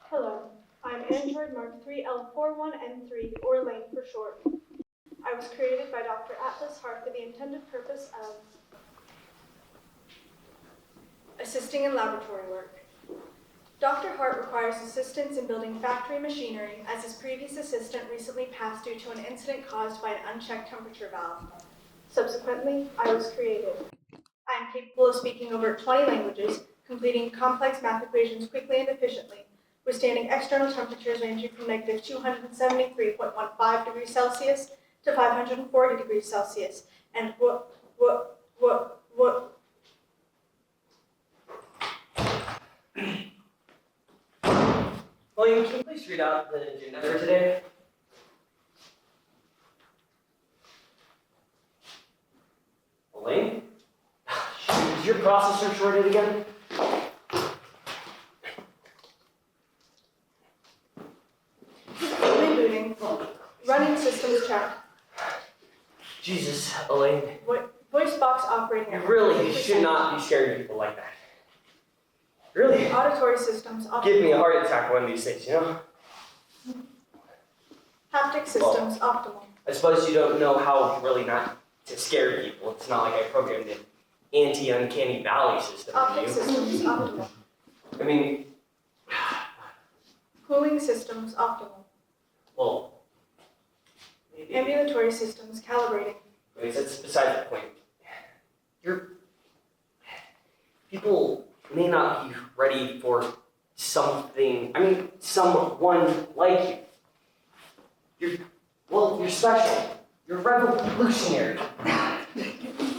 Hello, I'm Android Mark 3L41N3, or Elaine for short. I was created by Dr. Atlas Hart for the intended purpose of assisting in laboratory work. Dr. Hart requires assistance in building factory machinery, as his previous assistant recently passed due to an incident caused by an unchecked temperature valve. Subsequently, I was created. I am capable of speaking over 20 languages, completing complex math equations quickly and efficiently, withstanding external temperatures ranging from negative 273.15 degrees Celsius to 540 degrees Celsius, and William, can you please read out the agenda for today? Elaine? Is your processor shorted again? Rebooting. Running systems check. Jesus, Elaine. Voice box operating. You really should not be scaring people like that. Really? Auditory systems optimal. Give me a heart attack one of these days, you know? Haptic systems optimal. I suppose you don't know how really not to scare people. It's not like I programmed an anti-uncanny valley system for Optic you. systems optimal. I mean... Cooling systems optimal. Well... maybe... Ambulatory systems calibrating. Anyways, that's beside the point. People may not be ready for someone like you. You're special. You're revolutionary.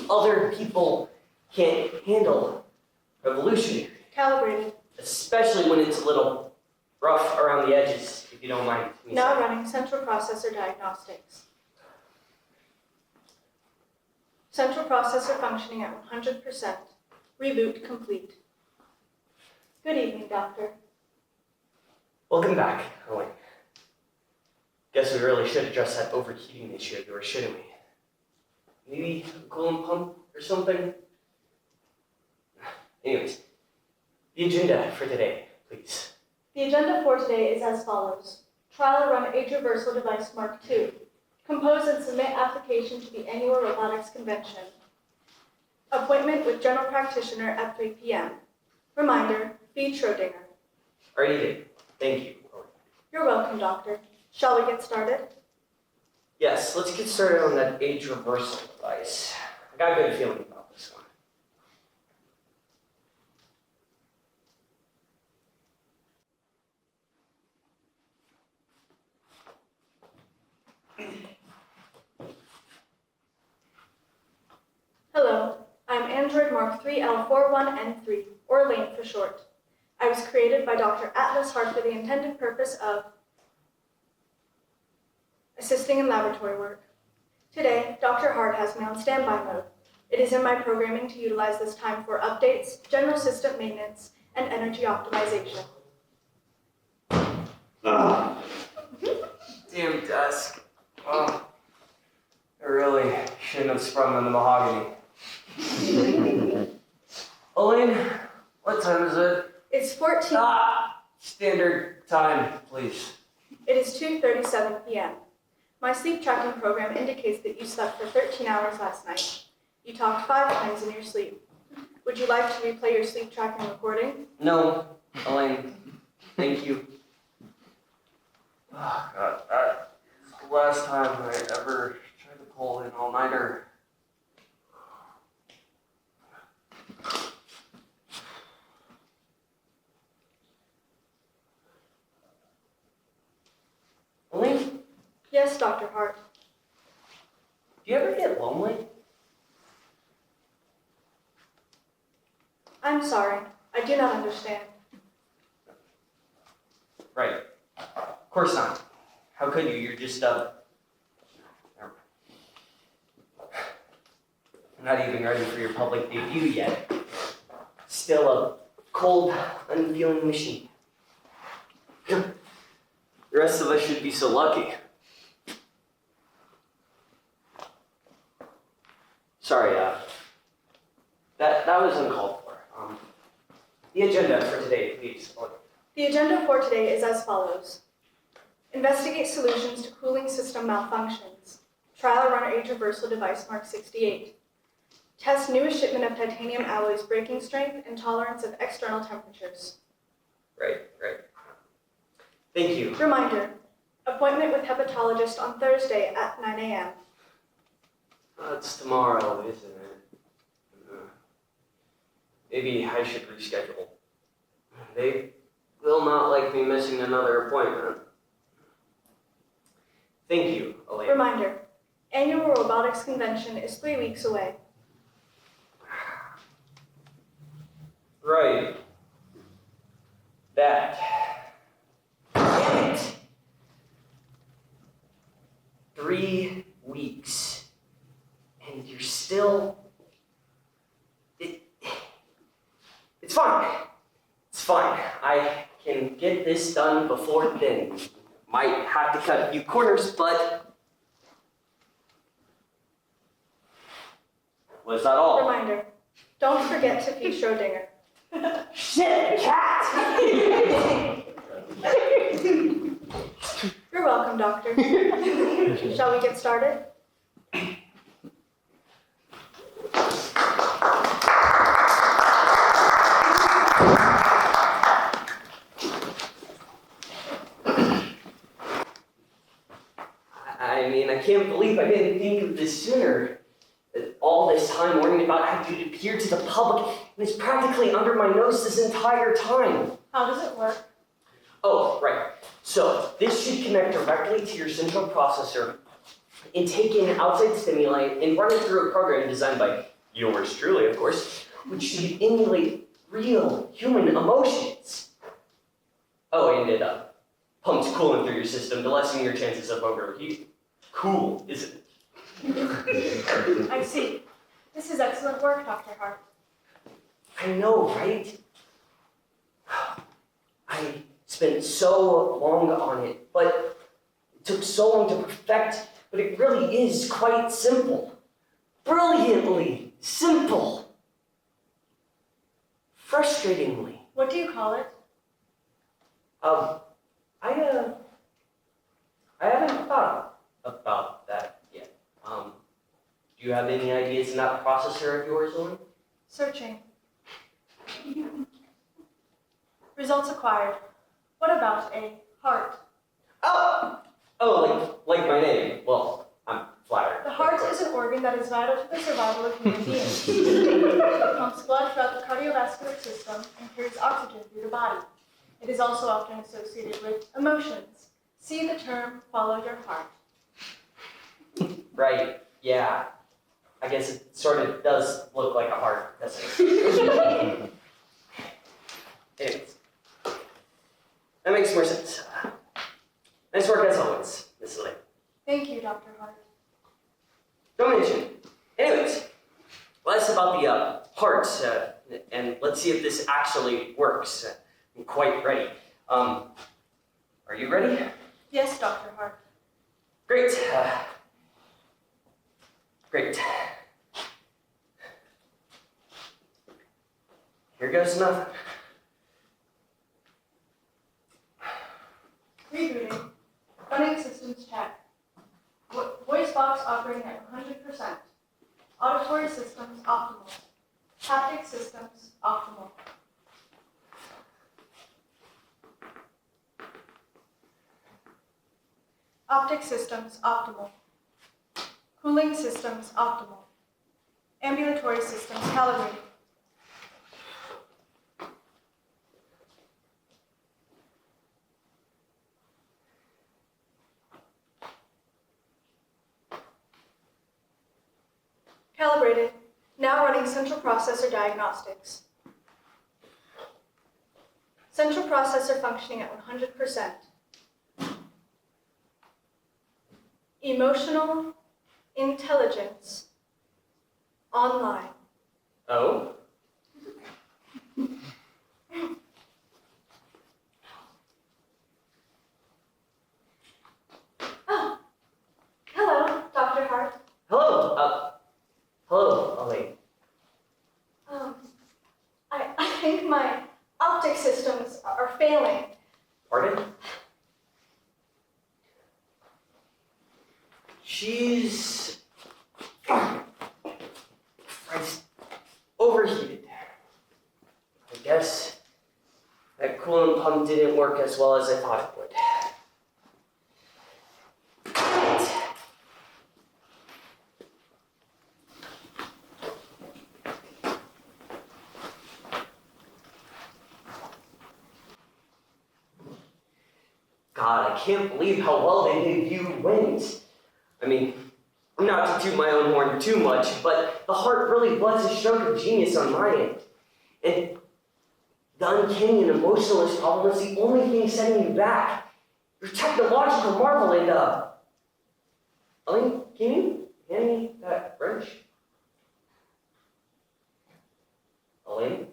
Other people can't handle revolutionary. Calibrated. Especially when it's a little rough around the edges, if you don't mind me Now saying. running central processor diagnostics. Central processor functioning at 100%. Reboot complete. Good evening, Doctor. Welcome back, Elaine. Guess we really should address that overheating issue of yours, shouldn't we? Maybe a coolant pump or something? Anyways, the agenda for today, please. The agenda for today is as follows. Trial run age reversal device Mark II. Compose and submit application to the annual robotics convention. Appointment with general practitioner at 3 p.m. Reminder, feed Schrodinger. Already did. Thank you. You're welcome, Doctor. Shall we get started? Yes, let's get started on that age reversal device. I got a good feeling about this one. Hello, I'm Android Mark 3L41N3, or Elaine for short. I was created by Dr. Atlas Hart for the intended purpose of assisting in laboratory work. Today, Dr. Hart has me on standby mode. It is in my programming to utilize this time for updates, general system maintenance, and energy optimization. Damn desk. Oh, I really shouldn't have sprung on the mahogany. Elaine, what time is it? It's 14. Standard time, please. It is 2:37 p.m. My sleep tracking program indicates that you slept for 13 hours last night. You talked 5 times in your sleep. Would you like to replay your sleep tracking recording? No, Elaine. Thank you. Oh, God. That is the last time I ever tried to pull an all-nighter. Elaine? Yes, Dr. Hart. Do you ever get lonely? I'm sorry. I do not understand. Right. Of course not. How could you? You're just, never mind. I'm not even ready for your public debut yet. Still a cold, unfeeling machine. The rest of us should be so lucky. Sorry, that was uncalled for. The agenda for today, please. The agenda for today is as follows. Investigate solutions to cooling system malfunctions. Trial runner a traversal device mark 68. Test newest shipment of titanium alloys breaking strength and tolerance of external temperatures. Right. Thank you. Reminder, appointment with hepatologist on Thursday at 9 a.m. It's tomorrow, isn't it? Maybe I should reschedule. They will not like me missing another appointment. Thank you, Elaine. Reminder, annual robotics convention is 3 weeks away. Right. That. Damn it! 3 weeks. And you're still... It's fine. It's fine. I can get this done before then. Might have to cut a few corners, but... Was that all? Reminder, don't forget to feed Schrodinger. Shit, cat! You're welcome, Doctor. Shall we get started? I mean, I can't believe I didn't think of this sooner. All this time worrying about how you'd appear to the public, and it's practically under my nose this entire time. How does it work? Oh, right. So, this should connect directly to your central processor and take in outside stimuli and run it through a program designed by yours truly, of course, which should emulate real human emotions. Oh, and it pumps coolant through your system to lessen your chances of overheating. Cool, isn't it? I see. This is excellent work, Dr. Hart. I know, right? I spent so long on it, but it took so long to perfect, but it really is quite simple. Brilliantly simple. Frustratingly. What do you call it? I haven't thought about that yet. Do you have any ideas in that processor of yours, Elaine? Searching. Results acquired. What about a heart? Oh, like my name. Well, I'm flattered. The heart is an organ that is vital to the survival of human beings. It pumps blood throughout the cardiovascular system and carries oxygen through the body. It is also often associated with emotions. See the term, follow your heart. Right, yeah. I guess it sort of does look like a heart, doesn't it? Anyways, that makes more sense. Nice work as always, Miss Elaine. Thank you, Dr. Hart. Don't mention. Anyways, less about the heart, and let's see if this actually works. I'm quite ready. Are you ready? Yes, Dr. Hart. Great. Great. Here goes nothing. Rebooting. Running systems check. Voice box operating at 100%. Auditory systems optimal. Haptic systems optimal. Optic systems optimal. Cooling systems optimal. Ambulatory systems calibrated. Calibrated. Now running central processor diagnostics. Central processor functioning at 100%. Emotional intelligence online. Oh? Oh, hello, Dr. Hart. Hello, Elaine. I think my optic systems are failing. didn't work as well as I thought it would. God, I can't believe how well the debut went. I mean, not to toot my own horn too much, but the Hart really was a stroke of genius on my end. And the uncanny and emotionless problem was the only thing setting you back. Your technological marvel and, Elaine, can you hand me that wrench? Elaine?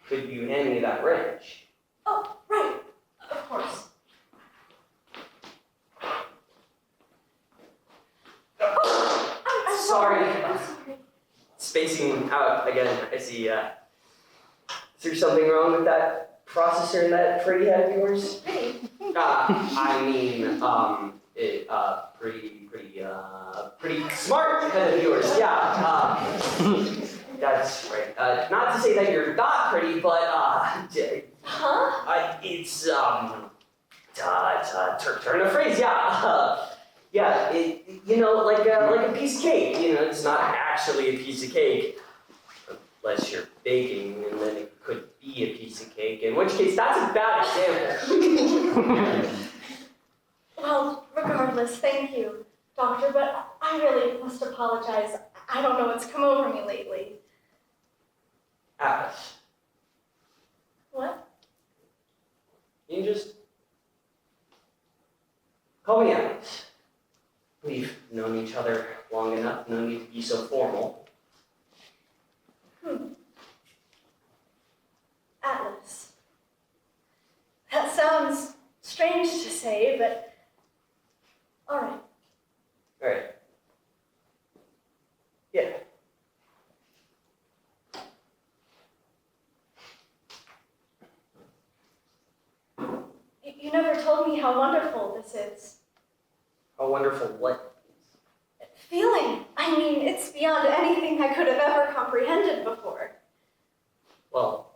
Could you hand me that wrench? Oh, right. Of course. Oh, I'm Sorry. I'm sorry. Spacing out again, I see. Is there something wrong with that processor in that pretty head of yours? Pretty. I mean, pretty smart head of yours, yeah. That's right. Not to say that you're not pretty, but, Huh? it's a turn of phrase, yeah. Yeah, like a piece of cake, it's not actually a piece of cake. Unless you're baking, and then it could be a piece of cake, in which case that's a bad example. Well, regardless, thank you, Doctor, but I really must apologize. I don't know what's come over me lately. Alice, What? you can just call me Alice. We've known each other long enough, no need to be so formal. Atlas. That sounds strange to say, but all right. All right. Yeah. You never told me how wonderful this is. How wonderful what? Feeling. I mean, it's beyond anything I could have ever comprehended before. Well,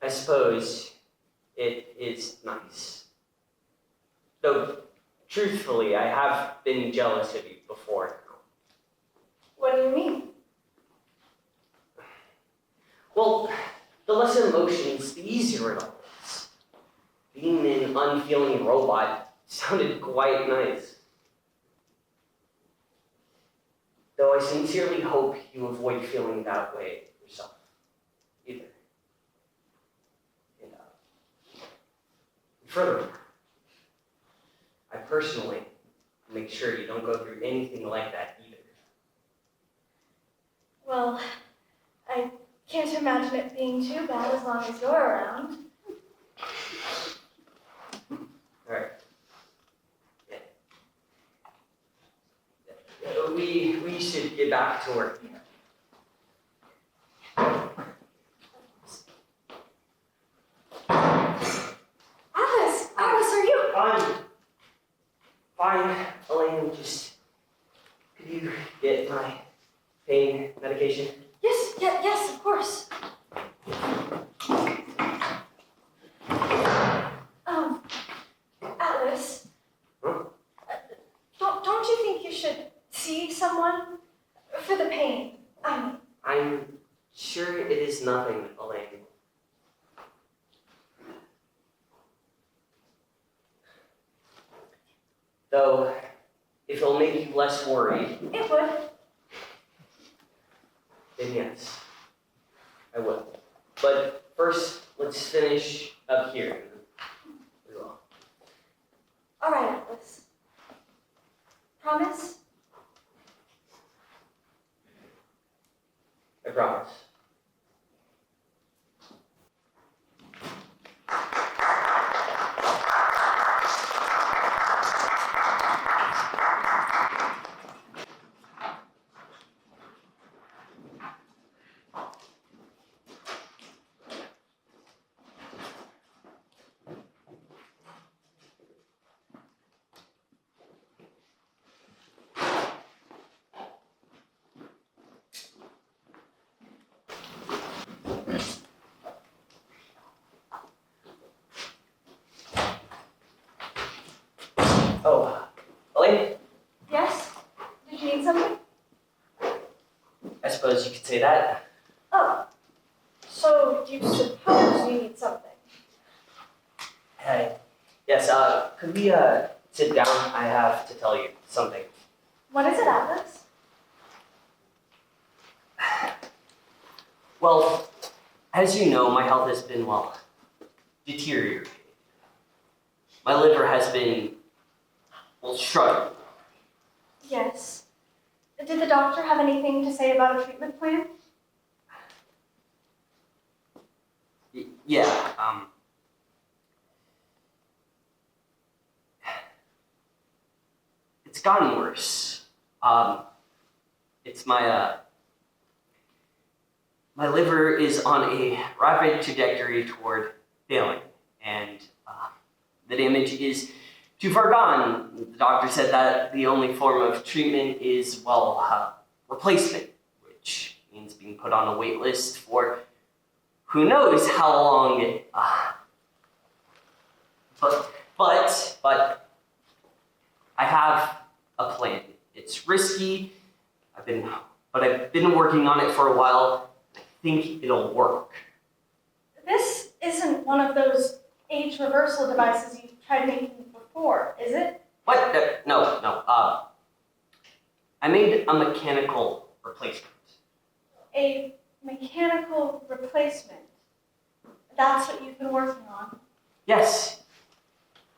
I suppose it is nice. Though, truthfully, I have been jealous of you before now. What do you mean? Well, the less emotions, the easier it all is. Being an unfeeling robot sounded quite nice. Though I sincerely hope you avoid feeling that way yourself, either. And furthermore, I personally make sure you don't go through anything like that either. Well, I can't imagine it being too bad as long as you're around. All right. Yeah. We should get back to work. Alice, are you? I'm fine, Elaine. Just could you get my pain medication? Yes, of course. Alice. Huh? Don't you think you should see someone for the pain? I mean. I'm sure it is nothing, Elaine. Though, if it'll make you less worried, It would. then yes, I will. But first, let's finish up here. We will. All right, Atlas. Promise? I promise. I suppose you could say that. Oh, so you suppose you need something? Hey, yes, could we, sit down? I have to tell you something. What is it, Atlas? Well, as you know, my health has been, well, deteriorating. My liver has been, well, struggling. Yes. Did the doctor have anything to say about a treatment plan? Yeah, it's gotten worse. It's my liver is on a rapid trajectory toward failing, and the damage is too far gone. The doctor said that the only form of treatment is, well, replacement, which means being put on a wait list for who knows how long. But I have a plan. It's risky. I've been working on it for a while. I think it'll work. This isn't one of those age reversal devices you've tried making before, is it? What? No. I made a mechanical replacement. A mechanical replacement. That's what you've been working on. Yes.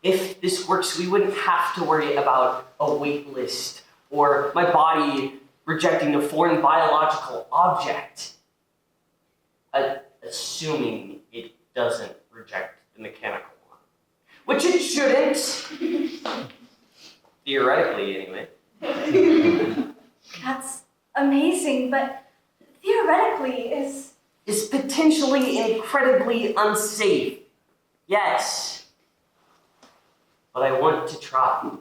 If this works, we wouldn't have to worry about a wait list or my body rejecting a foreign biological object. Assuming it doesn't reject the mechanical one. Which it shouldn't. Theoretically, anyway. That's amazing, but theoretically is potentially incredibly unsafe. Yes. But I want to try.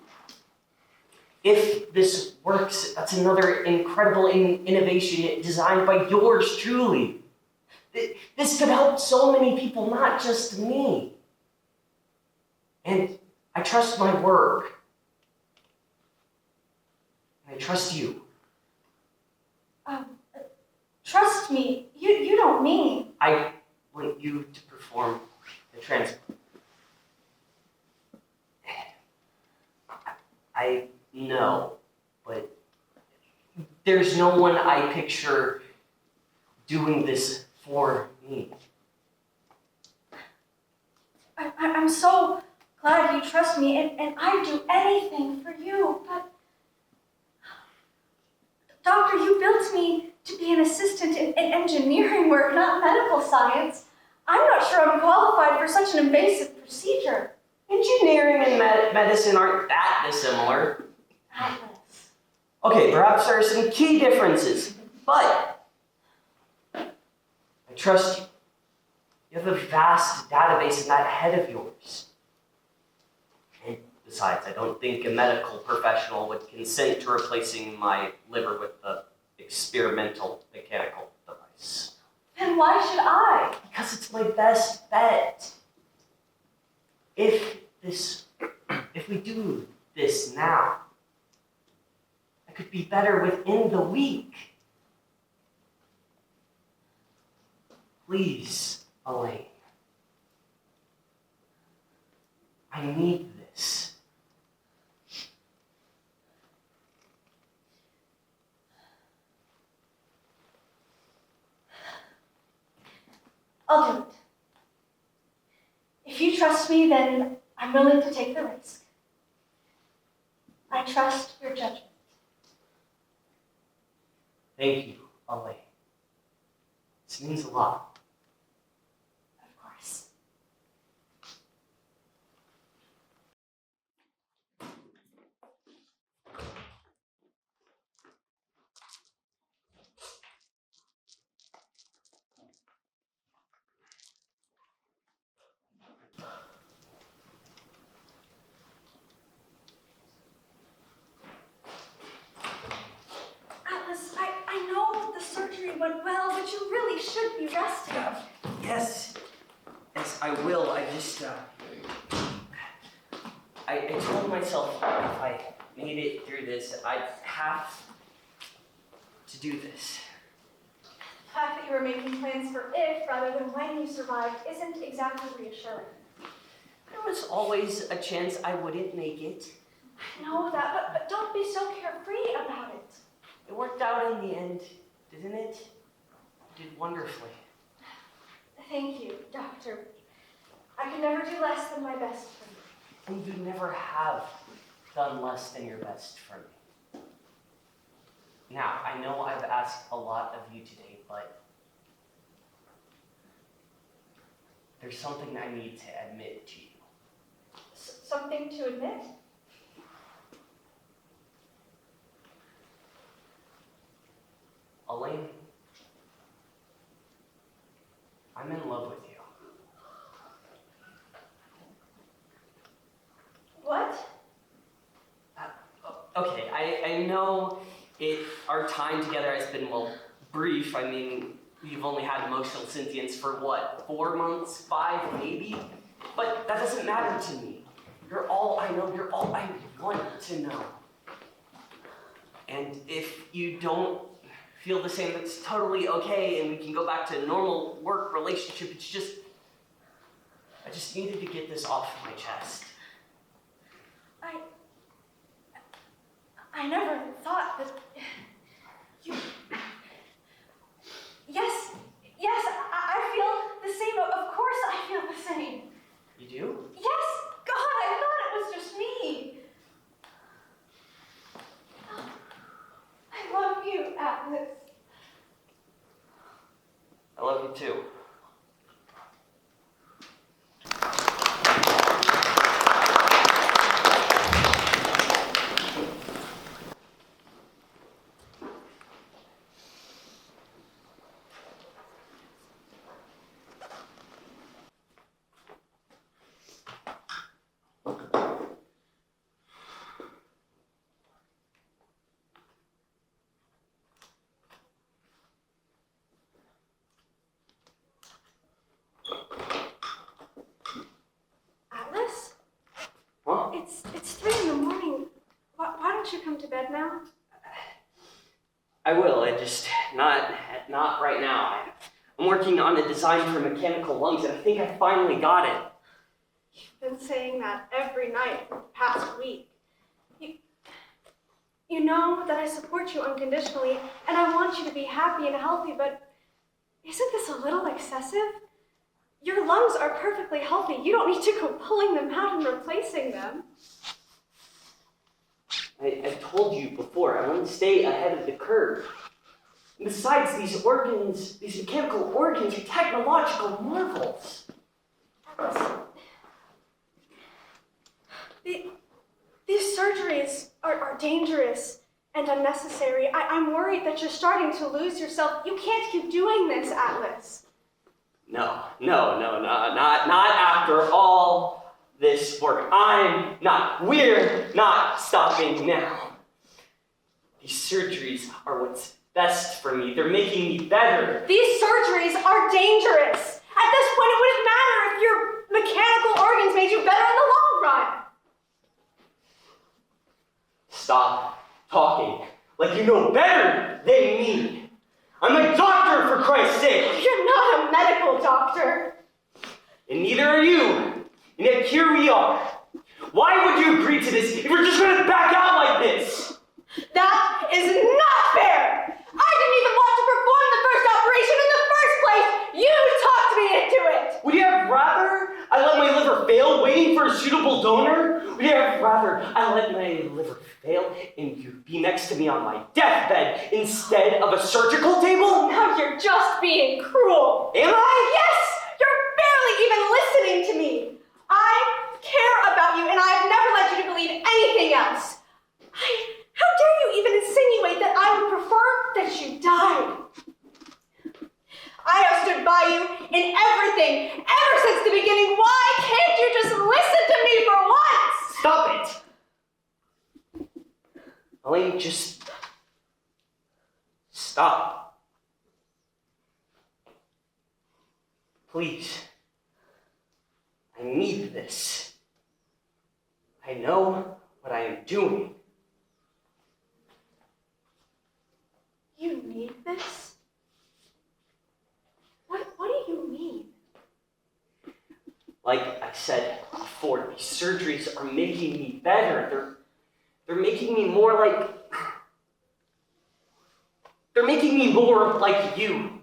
If this works, that's another incredible innovation designed by yours truly. This could help so many people, not just me. And I trust my work. And I trust you. Trust me, you don't mean. I want you to perform the transplant. I know, but there's no one I picture doing this for me. I'm so glad you trust me, and I'd do anything for you, but... Doctor, you built me to be an assistant in engineering work, not medical science. I'm not sure I'm qualified for such an invasive procedure. Engineering and medicine aren't that dissimilar. Atlas. Okay, perhaps there are some key differences, but I trust you. You have a vast database in that head of yours. And besides, I don't think a medical professional would consent to replacing my liver with the experimental mechanical device. Then why should I? Because it's my best bet. If we do this now, I could be better within the week. Please, Elaine. I need this. I'll do it. If you trust me, then I'm willing to take the risk. I trust your judgment. Thank you, Elaine. This means a lot. Of course. Atlas, I know the surgery went well, but you really should be resting. Yes, I will. I just, I told myself if I made it through this, I'd have to do this. you were making plans for if rather than when you survived isn't exactly reassuring. There was always a chance I wouldn't make it. I know that, but don't be so carefree about it. It worked out in the end, didn't it? You did wonderfully. Thank you, Doctor. I could never do less than my best for you. And you never have done less than your best for me. Now, I know I've asked a lot of you today, but there's something I need to admit to you. Something to admit? Elaine, I'm in love with you. What? Okay, I know our time together has been, well, brief. I mean, we've only had emotional sentience for what, 4 months, 5 maybe? But that doesn't matter to me. You're all I know, you're all I want to know. And if you don't feel the same, that's totally okay, and we can go back to a normal work relationship. It's just, I just needed to get this off my chest. I never thought that you... Yes, I feel the same. Of course I feel the same. You do? Yes, God, I thought it was just me. I love you, Atlas. I love you too. Atlas? Huh? It's 3 in the morning. Why don't you come to bed now? I will, I just, not right now. I'm working on a design for mechanical lungs, and I think I finally got it. You've been saying that every night for the past week. You know that I support you unconditionally, and I want you to be happy and healthy, but isn't this a little excessive? Your lungs are perfectly healthy. You don't need to go pulling them out and replacing them. I told you before, I want to stay ahead of the curve. And besides, these organs, these mechanical organs are technological marvels. These surgeries are dangerous and unnecessary. I'm worried that you're starting to lose yourself. You can't keep doing this, Atlas. No, not after all this work. We're not stopping now. These surgeries are what's best for me. They're making me better. These surgeries are dangerous. At this point, it wouldn't matter if your mechanical organs made you better in the long run. Stop talking like you know better than me. I'm a doctor, for Christ's sake. You're not a medical doctor. And neither are you. And yet here we are. Why would you agree to this if you're just going to back out like this? That is not fair. I didn't even want to perform the first operation in the first place. You talked me into it. Would you have rather I let my liver fail waiting for a suitable donor? Would you have rather I let my liver fail and you be next to me on my deathbed instead of a surgical table? Now you're just being cruel. Am I? Yes! You're barely even listening to me. I care about you and I have never led you to believe anything else. How dare you even insinuate that I would prefer that you died? I have stood by you in everything, ever since the beginning. Why can't you just listen to me for once? Stop it! Elaine, just stop. Please. I need this. I know what I am doing. You need this? Like I said before, these surgeries are making me better. They're making me more like... They're making me more like you.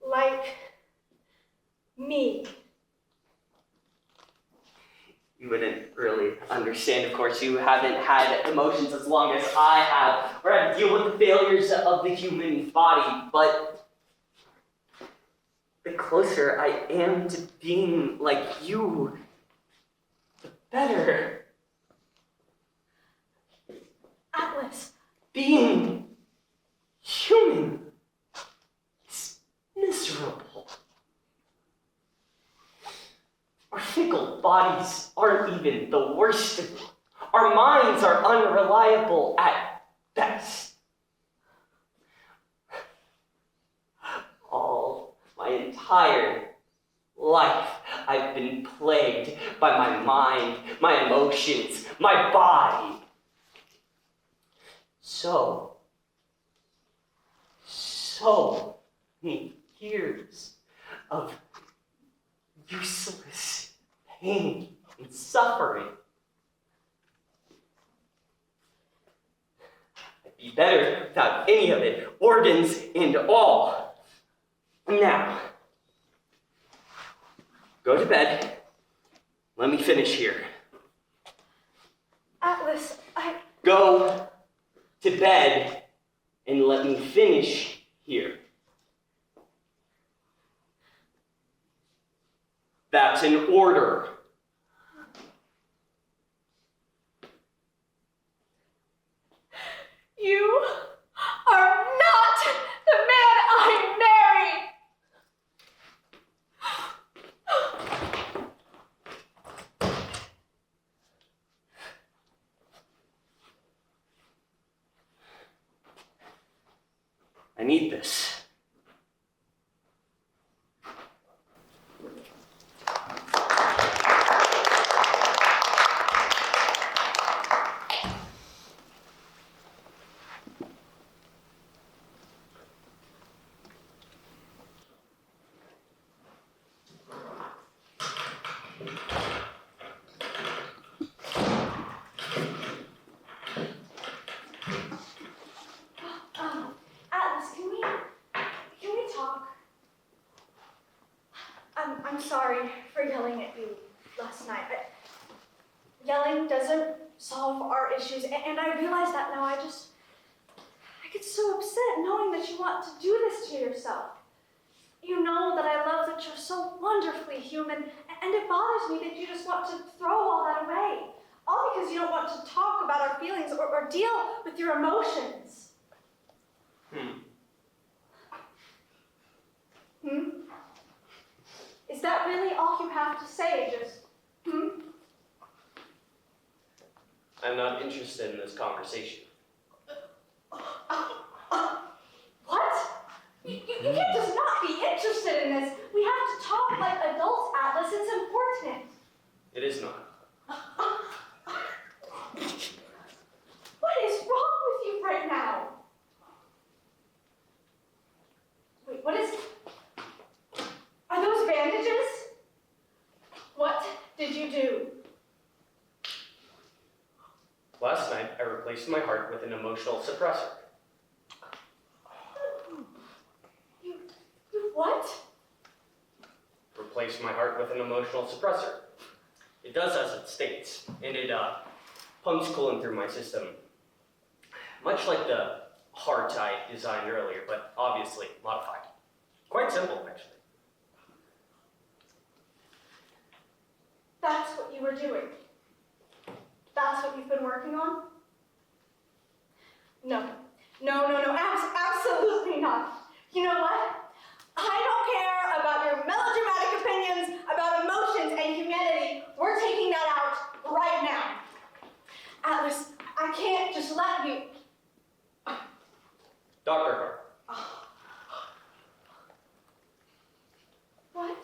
Like me. You wouldn't really understand, of course. You haven't had emotions as long as I have, or had to deal with the failures of the human body, but the closer I am to being like you, the better. Atlas. Being human is miserable. Our fickle bodies aren't even the worst of it. Our minds are unreliable at best. All my entire life, I've been plagued by my mind, my emotions, my body. So many years of useless pain and suffering. I'd be better without any of it, organs and all. Now, go to bed. Let me finish here. Atlas, Go to bed and let me finish here. That's an order. You are not the man I married! I need this. Atlas, can we talk? I'm sorry for yelling at you last night. Yelling doesn't solve our issues, and I realize that now. I get so upset knowing that you want to do this to yourself. You know that I love that you're so wonderfully human, and it bothers me that you just want to throw all that away. All because you don't want to talk about our feelings or deal with your emotions. Is that really all you have to say? Just, I'm not interested in this conversation. What? You can't just not be interested in this. We have to talk like adults, Atlas. It's important. It is not. What is wrong with you right now? Wait, what is... Are those bandages? What did you do? Last night, I replaced my heart with an emotional suppressor. You what? Replaced my heart with an emotional suppressor. It does as it states, and it pumps coolant through my system. Much like the heart I designed earlier, but obviously modified. Quite simple, actually. That's what you were doing. That's what you've been working on? No, absolutely not. You know what? I don't care about your melodramatic opinions about emotions and humanity. We're taking that out right now. Atlas, I can't just let you. Dr. Hart. What?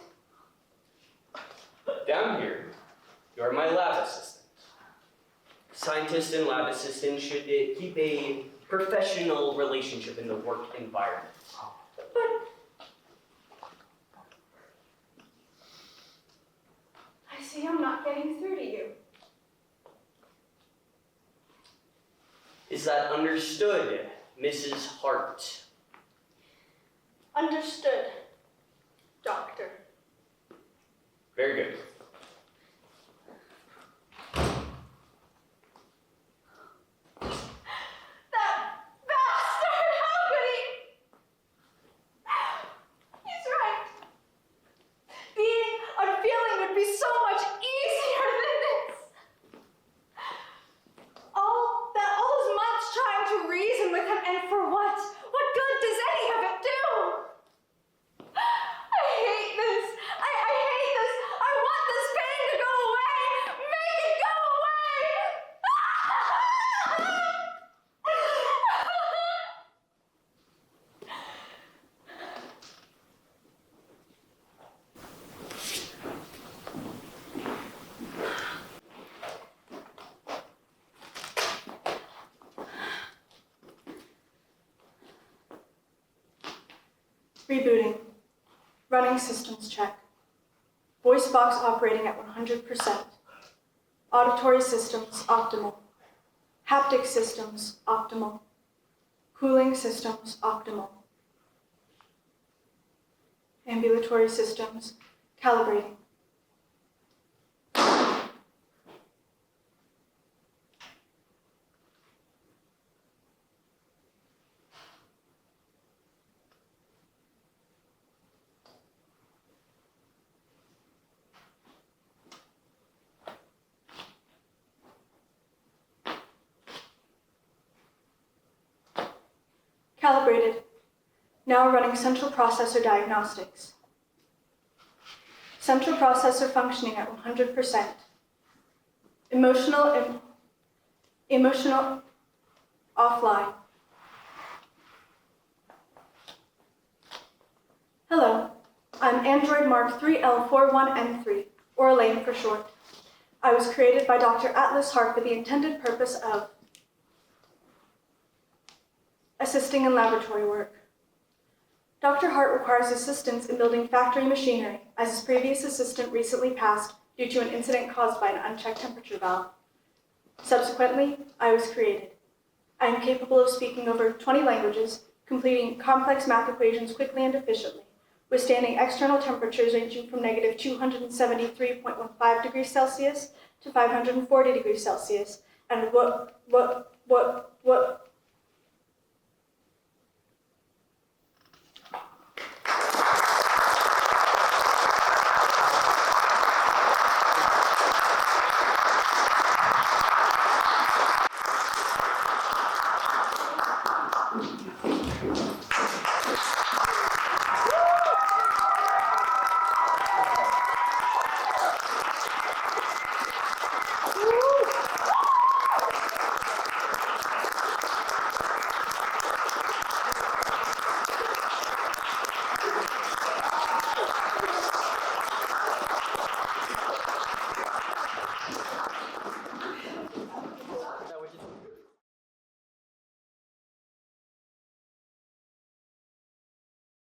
Down here, you're my lab assistant. Scientists and lab assistants should keep a professional relationship in the work environment. see I'm not getting through to you. Is that understood, Mrs. Hart? Understood, Doctor. Very good. That bastard! How could he? He's right. Being unfeeling would be so much easier than this. All those months trying to reason with him, and for what? What good does any of it do? I hate this. I hate this. I want this pain to go away. Make it go away. Rebooting. Running systems check. Voice box operating at 100%. Auditory systems optimal. Haptic systems optimal. Cooling systems optimal. Ambulatory systems calibrating. Calibrated. Now running central processor diagnostics. Central processor functioning at 100%. Emotional offline. Hello, I'm Android Mark 3L41N3, or Elaine for short. I was created by Dr. Atlas Hart for the intended purpose of assisting in laboratory work. Dr. Hart requires assistance in building factory machinery, as his previous assistant recently passed due to an incident caused by an unchecked temperature valve. Subsequently, I was created. I am capable of speaking over 20 languages, completing complex math equations quickly and efficiently, withstanding external temperatures ranging from negative 273.15 degrees Celsius to 540 degrees Celsius, and what